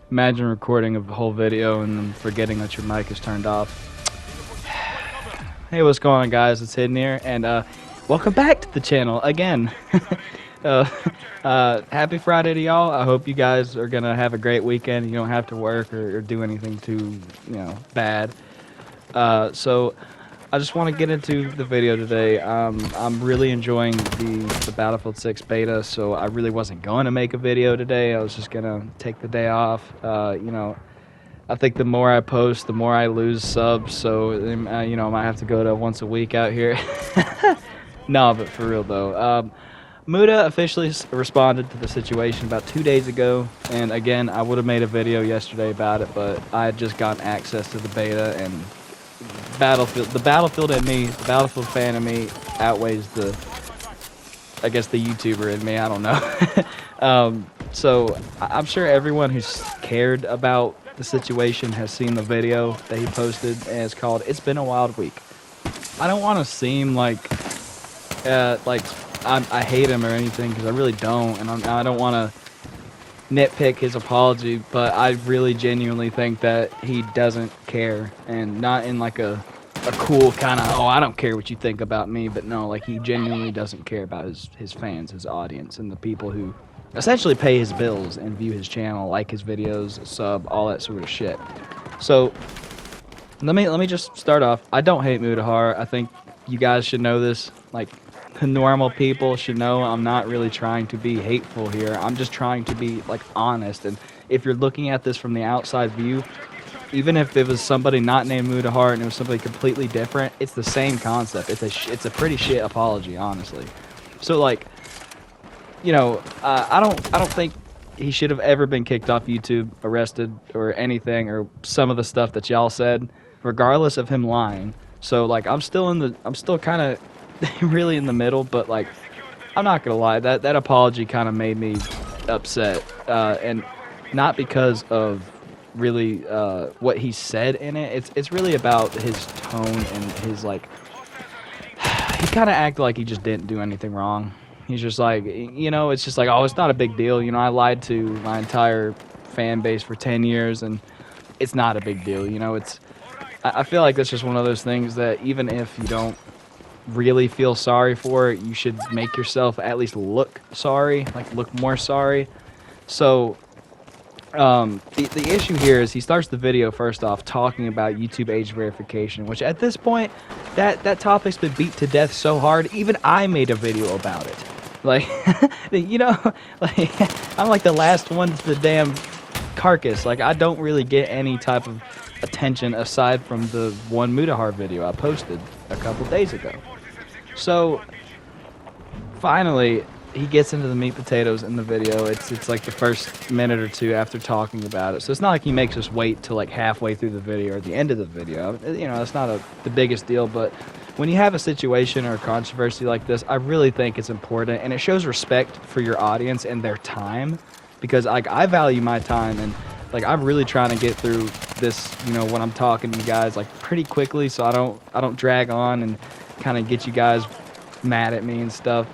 Imagine recording a whole video and then forgetting that your mic is turned off. Hey, what's going on, guys? It's Hidden here, and welcome back to the channel again. Happy Friday to y'all. I hope you guys are gonna have a great weekend. You don't have to work or do anything too, bad. So I just want to get into the video today. I'm really enjoying the Battlefield 6 beta, so I really wasn't going to make a video today. I was just gonna take the day off. I think the more I post, the more I lose subs, so I might have to go to once a week out here. No, but for real though. Muta officially responded to the situation about 2 days ago, and again, I would have made a video yesterday about it, but I had just gotten access to the beta, and the Battlefield in me, the Battlefield fan in me, outweighs the YouTuber in me. I don't know. So I'm sure everyone who's cared about the situation has seen the video that he posted, and it's called "It's Been a Wild Week." I don't want to seem like I hate him or anything, because I really don't, and I don't want to nitpick his apology, but I really genuinely think that he doesn't care, and not in like a cool kind of, oh, I don't care what you think about me, but no, like he genuinely doesn't care about his fans, his audience, and the people who essentially pay his bills and view his channel, like his videos, sub, all that sort of shit. So let me just start off. I don't hate Mutahar. I think you guys should know this. Like, the normal people should know I'm not really trying to be hateful here. I'm just trying to be like honest. And if you're looking at this from the outside view, even if it was somebody not named Mutahar and it was somebody completely different, it's the same concept. It's a pretty shit apology, honestly. So like, I don't think he should have ever been kicked off YouTube, arrested, or anything, or some of the stuff that y'all said, regardless of him lying. So like, I'm still kind of really in the middle, but like, I'm not gonna lie, that apology kind of made me upset, and not because of really what he said in it. It's really about his tone and his like, he kind of acted like he just didn't do anything wrong. He's just like, it's just like, oh, it's not a big deal. I lied to my entire fan base for 10 years, and it's not a big deal. I feel like that's just one of those things that even if you don't really feel sorry for it, you should make yourself at least look sorry, like look more sorry. So the issue here is he starts the video first off talking about YouTube age verification, which at this point, that topic's been beat to death so hard, even I made a video about it. Like, like, I'm like the last one to the damn carcass. Like, I don't really get any type of attention aside from the one Mutahar video I posted a couple days ago. So finally, he gets into the meat potatoes in the video. It's like the first minute or two after talking about it. So it's not like he makes us wait till like halfway through the video or the end of the video. It's not the biggest deal, but when you have a situation or a controversy like this, I really think it's important, and it shows respect for your audience and their time, because like, I value my time, and like, I'm really trying to get through this, when I'm talking to you guys, like pretty quickly, so I don't drag on and kind of get you guys mad at me and stuff.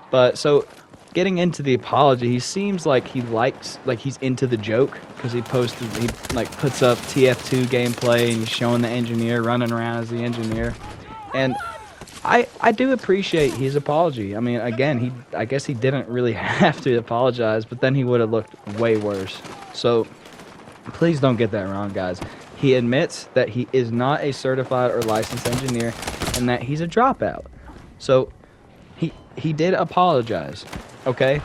But so getting into the apology, he seems like he's into the joke, because he like puts up TF2 gameplay and he's showing the engineer running around as the engineer. And I do appreciate his apology. I mean, again, I guess he didn't really have to apologize, but then he would have looked way worse. So please don't get that wrong, guys. He admits that he is not a certified or licensed engineer and that he's a dropout. So he did apologize, okay?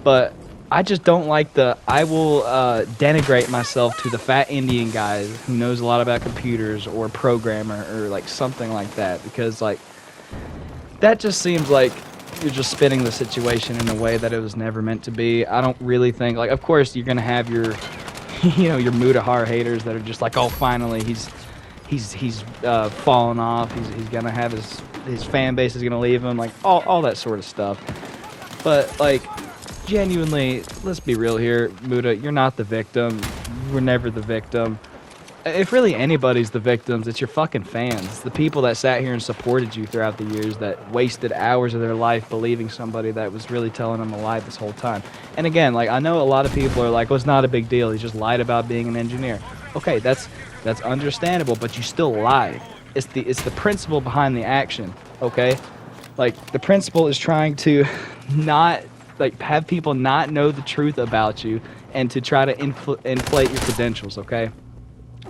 But I just don't like I will denigrate myself to the fat Indian guy who knows a lot about computers, or programmer, or like something like that, because like, that just seems like you're just spinning the situation in a way that it was never meant to be. I don't really think, like, of course you're gonna have your your Mutahar haters that are just like, oh, finally he's fallen off, he's gonna have his fan base is gonna leave him, like all that sort of stuff. But like, genuinely, let's be real here, Muta, you're not the victim. You were never the victim. if really anybody's the victims, it's your fucking fans. It's the people that sat here and supported you throughout the years, that wasted hours of their life believing somebody that was really telling them a lie this whole time. And again, like, I know a lot of people are like, well, it's not a big deal. He just lied about being an engineer. Okay, that's understandable, but you still lied. It's the principle behind the action, okay? Like, the principle is trying to not, like, have people not know the truth about you and to try to inflate your credentials, okay?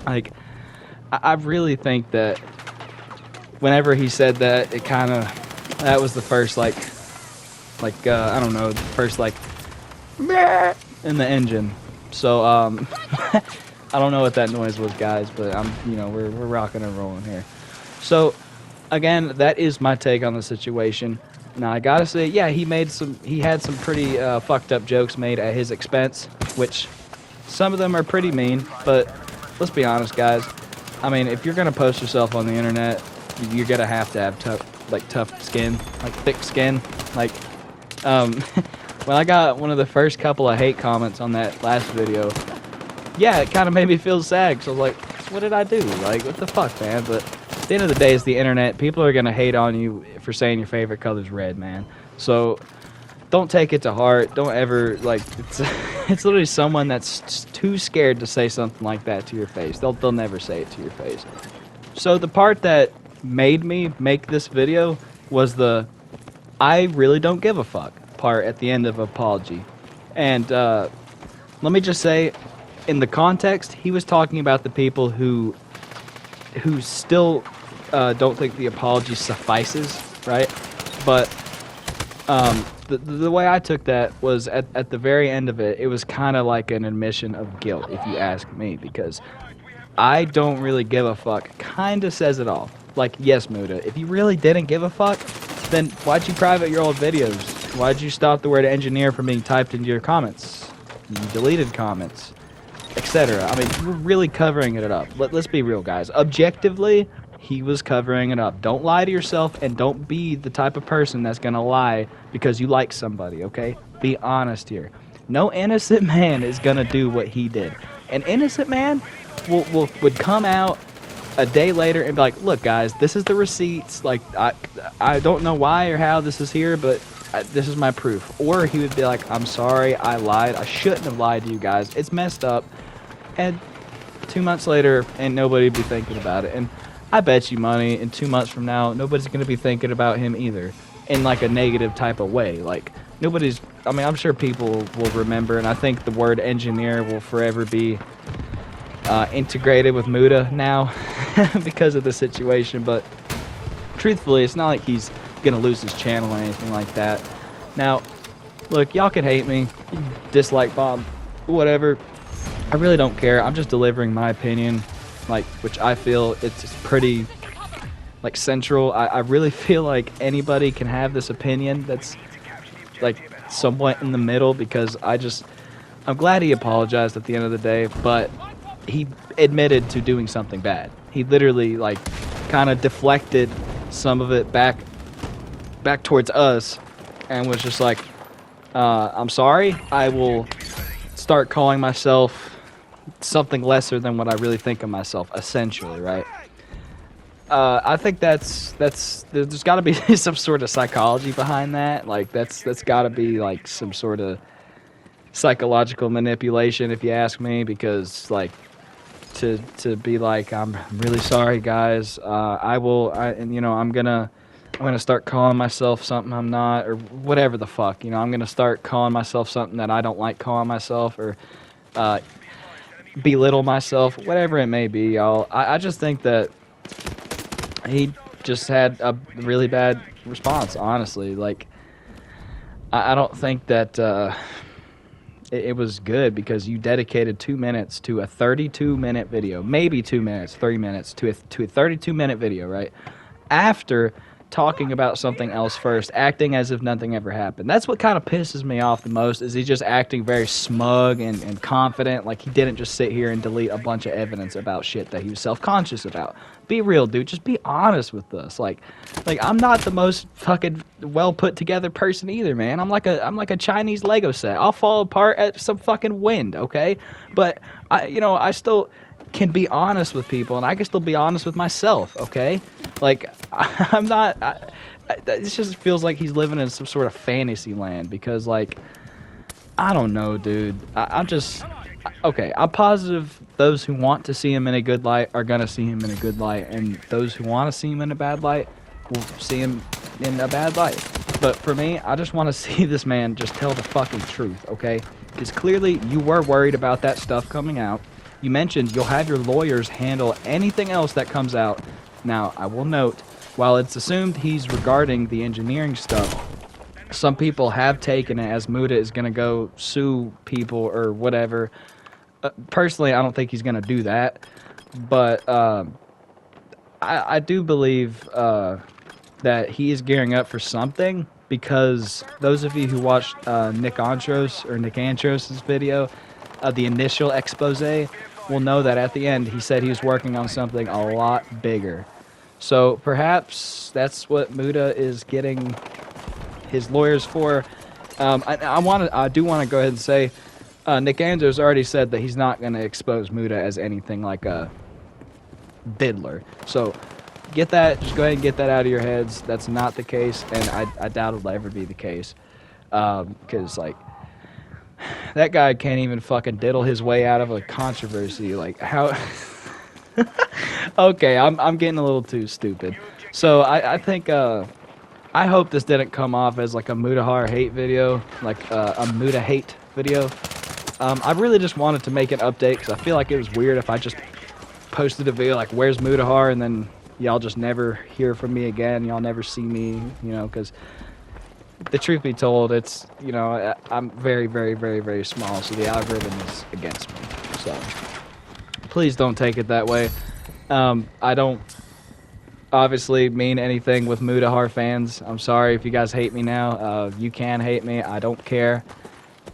Like, I really think that whenever he said that, it kind of, that was the first, like, I don't know, the first, like, in the engine. So, I don't know what that noise was, guys, but we're rocking and rolling here. So, again, that is my take on the situation. Now, I gotta say, yeah, he had some pretty fucked up jokes made at his expense, which some of them are pretty mean, but let's be honest, guys. I mean, if you're gonna post yourself on the internet, you're gonna have to have tough skin, like thick skin. Like, when I got one of the first couple of hate comments on that last video, yeah, it kind of made me feel sad, because I was like, what did I do? Like, what the fuck, man? But at the end of the day, it's the internet. People are gonna hate on you for saying your favorite color's red, man. So don't take it to heart. Don't ever, like, it's literally someone that's too scared to say something like that to your face. They'll never say it to your face. So the part that made me make this video was the I really don't give a fuck part at the end of apology. And let me just say, in the context, he was talking about the people who still don't think the apology suffices, right? But the way I took that was at the very end of it, it was kind of like an admission of guilt, if you ask me, because I don't really give a fuck kind of says it all. Like, yes, Muta, if you really didn't give a fuck, then why'd you private your old videos? Why'd you stop the word engineer from being typed into your comments? You deleted comments, etc. I mean, you were really covering it up. Let's be real, guys. Objectively, he was covering it up. Don't lie to yourself, and don't be the type of person that's gonna lie because you like somebody, okay? Be honest here. No innocent man is gonna do what he did. An innocent man would come out a day later and be like, look, guys, this is the receipts. Like, I don't know why or how this is here, but this is my proof. Or he would be like, I'm sorry, I lied. I shouldn't have lied to you guys. It's messed up. And 2 months later, and nobody would be thinking about it. And I bet you money, in 2 months from now, nobody's going to be thinking about him either, in like a negative type of way. Like, nobody's, I mean, I'm sure people will remember, and I think the word engineer will forever be integrated with Muta now because of the situation. But truthfully, it's not like he's going to lose his channel or anything like that. Now, look, y'all can hate me, dislike Bob, whatever. I really don't care. I'm just delivering my opinion, like, which I feel it's pretty, like, central. I really feel like anybody can have this opinion that's, like, somewhat in the middle, because I'm glad he apologized at the end of the day, but he admitted to doing something bad. He literally, like, kind of deflected some of it back towards us, and was just like, I'm sorry, I will start calling myself something lesser than what I really think of myself, essentially, right? I think there's got to be some sort of psychology behind that. Like, that's got to be like some sort of psychological manipulation, if you ask me, because, like, to be like, I'm really sorry, guys. I'm gonna start calling myself something I'm not, or whatever the fuck. I'm gonna start calling myself something that I don't like calling myself, or belittle myself, whatever it may be, y'all. I just think that he just had a really bad response, honestly. Like, I don't think that it was good, because you dedicated 2 minutes to a 32-minute video, maybe 2 minutes, 3 minutes, to a 32-minute video, right? After talking about something else first, acting as if nothing ever happened. That's what kind of pisses me off the most, is he just acting very smug and confident, like he didn't just sit here and delete a bunch of evidence about shit that he was self-conscious about. Be real, dude. Just be honest with us. Like I'm not the most fucking well put together person either, man. I'm like a Chinese Lego set. I'll fall apart at some fucking wind, okay? But I still, can be honest with people, and I can still be honest with myself, okay? Like, I'm not... it just feels like he's living in some sort of fantasy land, because, like, I don't know, dude. I'm just... Okay, I'm positive those who want to see him in a good light are gonna see him in a good light, and those who want to see him in a bad light will see him in a bad light. But for me, I just want to see this man just tell the fucking truth, okay? Because clearly you were worried about that stuff coming out. You mentioned you'll have your lawyers handle anything else that comes out. Now, I will note, while it's assumed he's regarding the engineering stuff, some people have taken it as Muta is going to go sue people or whatever. Personally, I don't think he's going to do that. But I do believe that he is gearing up for something, because those of you who watched Nick Antros' video, the initial expose, will know that at the end he said he was working on something a lot bigger. So perhaps that's what Muta is getting his lawyers for. I do want to go ahead and say Nick Andrews already said that he's not going to expose Muta as anything like a diddler. So get that, just go ahead and get that out of your heads. That's not the case, and I doubt it'll ever be the case. Because, like, that guy can't even fucking diddle his way out of a controversy. Like, how... Okay, I'm getting a little too stupid. So I think... I hope this didn't come off as like a Mutahar hate video, like a Muta hate video. I really just wanted to make an update, because I feel like it was weird if I just posted a video like, where's Mutahar, and then y'all just never hear from me again, y'all never see me, you know, because the truth be told, it's, you know, I'm very, very, very, very small, so the algorithm is against me. So please don't take it that way. I don't obviously mean anything with Mutahar fans. I'm sorry if you guys hate me now. You can hate me. I don't care.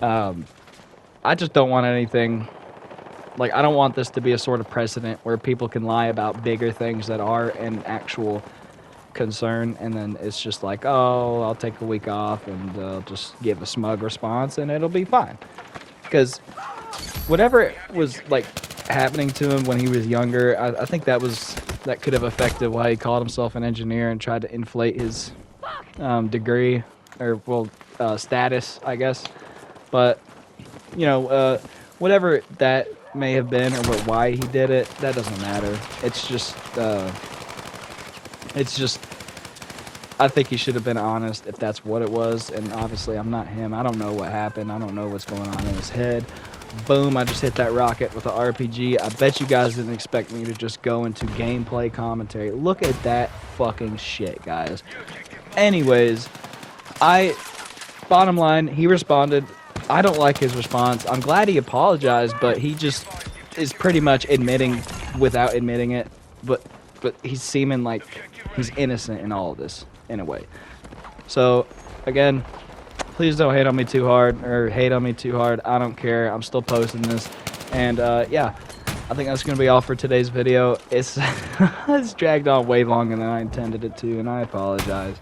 I just don't want anything... Like, I don't want this to be a sort of precedent where people can lie about bigger things that are an actual concern, and then it's just like, oh, I'll take a week off and just give a smug response and it'll be fine. Because whatever was, like, happening to him when he was younger, I think that could have affected why he called himself an engineer and tried to inflate his degree, or, well, status, I guess. But, you know, whatever that may have been, or why he did it, that doesn't matter. It's just, I think he should have been honest if that's what it was, and obviously I'm not him. I don't know what happened. I don't know what's going on in his head. Boom, I just hit that rocket with an RPG. I bet you guys didn't expect me to just go into gameplay commentary. Look at that fucking shit, guys. Anyways, bottom line, he responded. I don't like his response. I'm glad he apologized, but he just is pretty much admitting without admitting it. But he's seeming like he's innocent in all of this, in a way. So, again, please don't hate on me too hard, or hate on me too hard. I don't care. I'm still posting this. And, yeah, I think that's going to be all for today's video. It's dragged on way longer than I intended it to, and I apologize.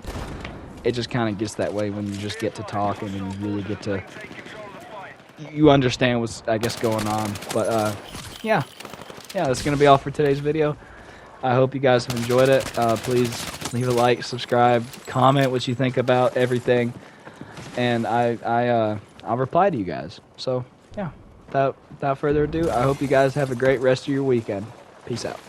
It just kind of gets that way when you just get to talking and you really get to... You understand what's, I guess, going on. But, yeah, that's going to be all for today's video. I hope you guys have enjoyed it. Please leave a like, subscribe, comment what you think about everything. And I'll reply to you guys. So, yeah, without further ado, I hope you guys have a great rest of your weekend. Peace out.